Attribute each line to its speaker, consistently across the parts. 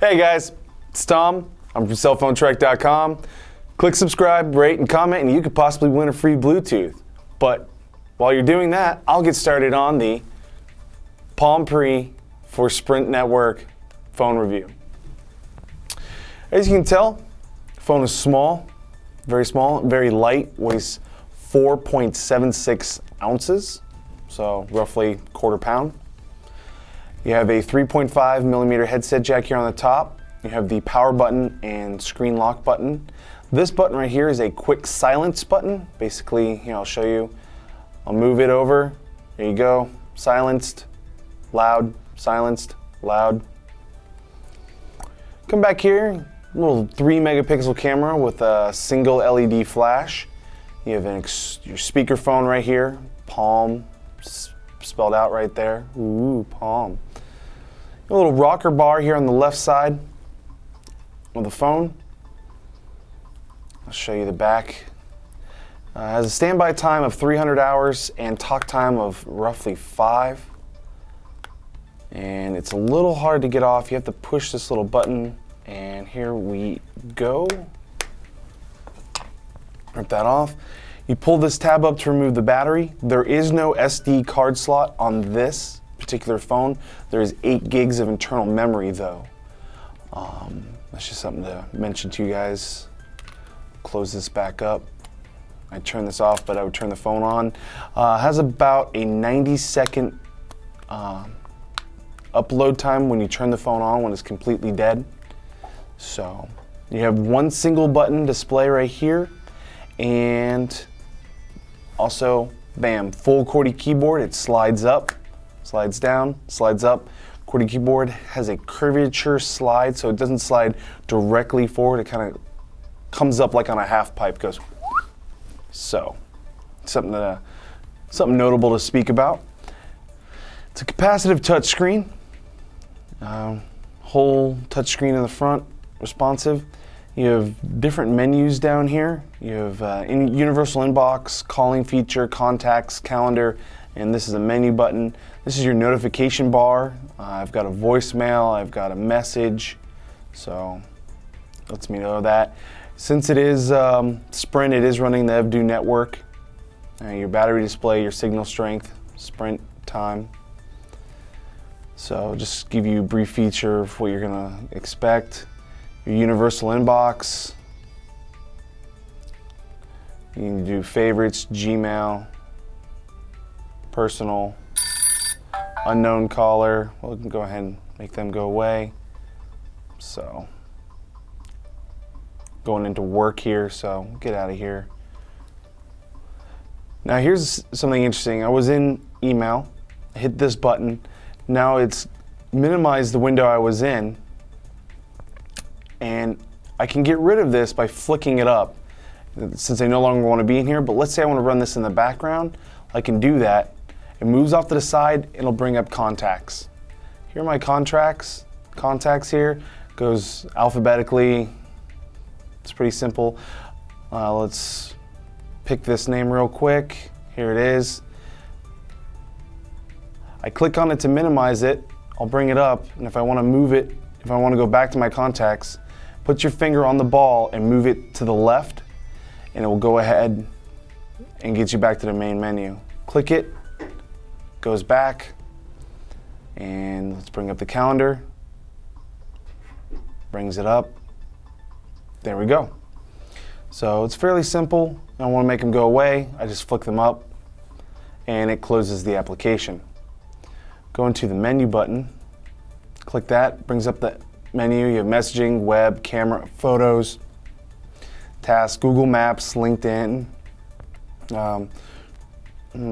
Speaker 1: Hey guys, it's Tom. I'm from cellphonetrek.com. Click subscribe, rate, and comment, and you could possibly win a free Bluetooth. But while you're doing that, I'll get started on the Palm Pre for Sprint Network phone review. As you can tell, the phone is small, very light, weighs 4.76 ounces, so roughly quarter pound. You have a 3.5 millimeter headset jack here on the top. You have the power button and screen lock button. This button right here is a quick silence button. Basically, I'll show you. I'll move it over. There you go. Silenced, loud, silenced, loud. Come back here. Little 3 megapixel camera with a single LED flash. You have your speakerphone right here. Palm spelled out right there. Ooh, Palm. A little rocker bar here on the left side of the phone. I'll show you the back. Has a standby time of 300 hours and talk time of roughly 5. And it's a little hard to get off. You have to push this little button, and here we go. Rip that off. You pull this tab up to remove the battery. There is no SD card slot on this particular phone. There is 8 gigs of internal memory though. That's just something to mention to you guys. Close this back up. I turn this off, but I would turn the phone on. Has about a 90-second upload time when you turn the phone on when it's completely dead. So you have one single button display right here, and also, bam, full QWERTY keyboard. It slides up, slides down, slides up. QWERTY keyboard has a curvature slide, so it doesn't slide directly forward. It kind of comes up like on a half pipe, goes. So, something notable to speak about. It's a capacitive touchscreen. Whole touchscreen in the front, responsive. You have different menus down here. You have universal inbox, calling feature, contacts, calendar, and this is a menu button. This is your notification bar. I've got a voicemail, I've got a message, so lets me know that. Since it is Sprint, it is running the EVDO network. Your battery display, your signal strength, Sprint time. So just give you a brief feature of what you're gonna expect. Your universal inbox. You can do favorites, Gmail, personal, unknown caller. Well, we can go ahead and make them go away. So, going into work here, so get out of here. Now here's something interesting. I was in email, hit this button. Now it's minimized the window I was in, and I can get rid of this by flicking it up since I no longer want to be in here. But let's say I want to run this in the background, I can do that. It moves off to the side, it'll bring up contacts. Here are my contacts here. Goes alphabetically. It's pretty simple. Let's pick this name real quick. Here it is. I click on it to minimize it. I'll bring it up, and if I want to move it, if I want to go back to my contacts, put your finger on the ball and move it to the left, and it will go ahead and get you back to the main menu. Click it, goes back, and let's bring up the calendar. Brings it up. There we go. So it's fairly simple. I don't want to make them go away. I just flick them up, and it closes the application. Go into the menu button. Click that, brings up the menu. You have messaging, web, camera, photos, tasks, Google Maps, LinkedIn,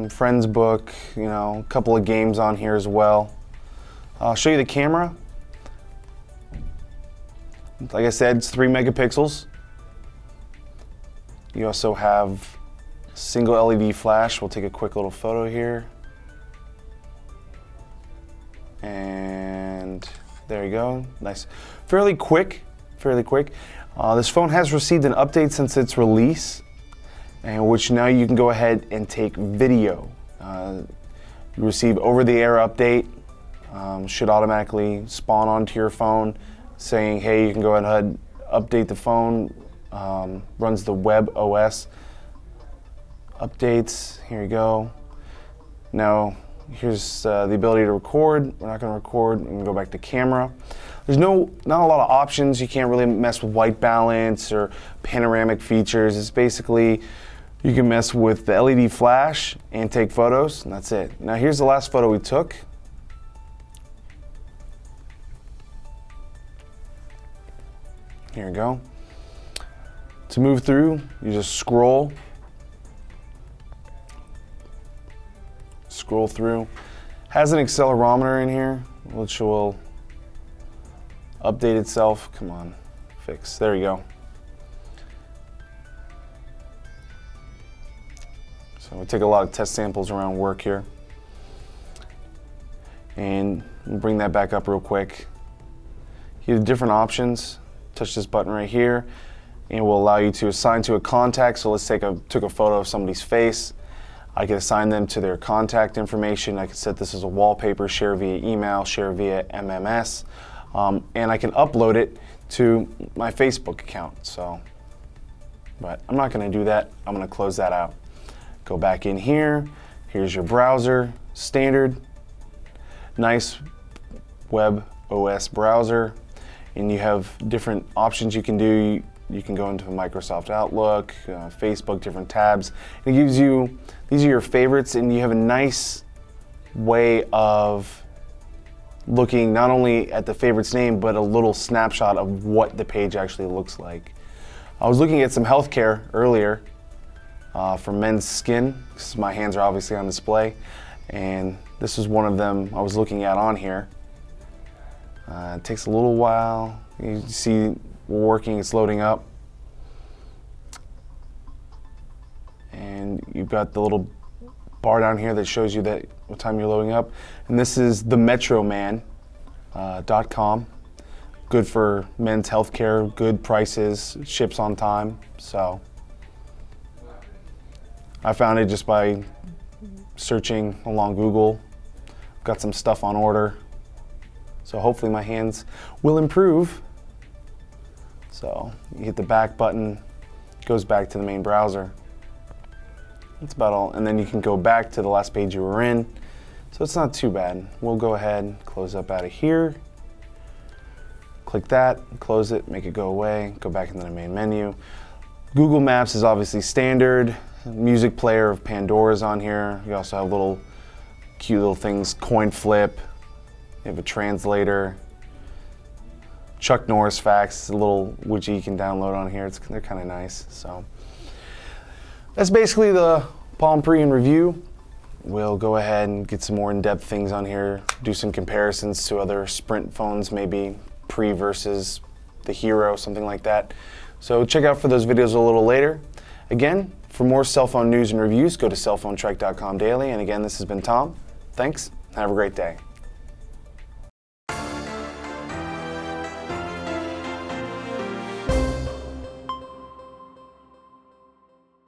Speaker 1: Friends book, a couple of games on here as well. I'll show you the camera. Like I said, it's 3 megapixels. You also have single LED flash. We'll take a quick little photo here. And there you go, nice. Fairly quick. This phone has received an update since its release, and which now you can go ahead and take video. You receive over-the-air update, should automatically spawn onto your phone saying, hey, you can go ahead and update the phone. Runs the web OS updates. Here you go. Now here's the ability to record. We're not going to record. I'm going to go back to camera. There's not a lot of options. You can't really mess with white balance or panoramic features. It's basically you can mess with the LED flash and take photos, and that's it. Now here's the last photo we took. Here you go. To move through, you just scroll through. Has an accelerometer in here, which will update itself. Come on, fix. There you go. So we take a lot of test samples around work here. And we'll bring that back up real quick. You have different options. Touch this button right here, and it will allow you to assign to a contact. So let's took a photo of somebody's face. I can assign them to their contact information. I can set this as a wallpaper, share via email, share via MMS, and I can upload it to my Facebook account. So, but I'm not going to do that. I'm going to close that out. Go back in here. Here's your browser, standard, nice web OS browser, and you have different options you can do. You can go into Microsoft Outlook, Facebook, different tabs. It gives you, these are your favorites, and you have a nice way of looking not only at the favorites name, but a little snapshot of what the page actually looks like. I was looking at some healthcare earlier for men's skin, because my hands are obviously on display, and this is one of them I was looking at on here. It takes a little while. You see we're working, it's loading up. And you've got the little bar down here that shows you that what time you're loading up. And this is the metroman.com. Good for men's healthcare, good prices, ships on time. So I found it just by searching along Google. Got some stuff on order. So hopefully my hands will improve. So you hit the back button, goes back to the main browser. That's about all. And then you can go back to the last page you were in. So it's not too bad. We'll go ahead, close up out of here. Click that, close it, make it go away, go back into the main menu. Google Maps is obviously standard. Music player of Pandora's on here. You also have little cute little things, coin flip. You have a translator. Chuck Norris facts, a little widget you can download on here. They're kind of nice. So that's basically the Palm Pre in review. We'll go ahead and get some more in-depth things on here, do some comparisons to other Sprint phones, maybe Pre versus the Hero, something like that. So check out for those videos a little later. Again, for more cell phone news and reviews, go to cellphonetrek.com daily. And again, this has been Tom. Thanks. Have a great day.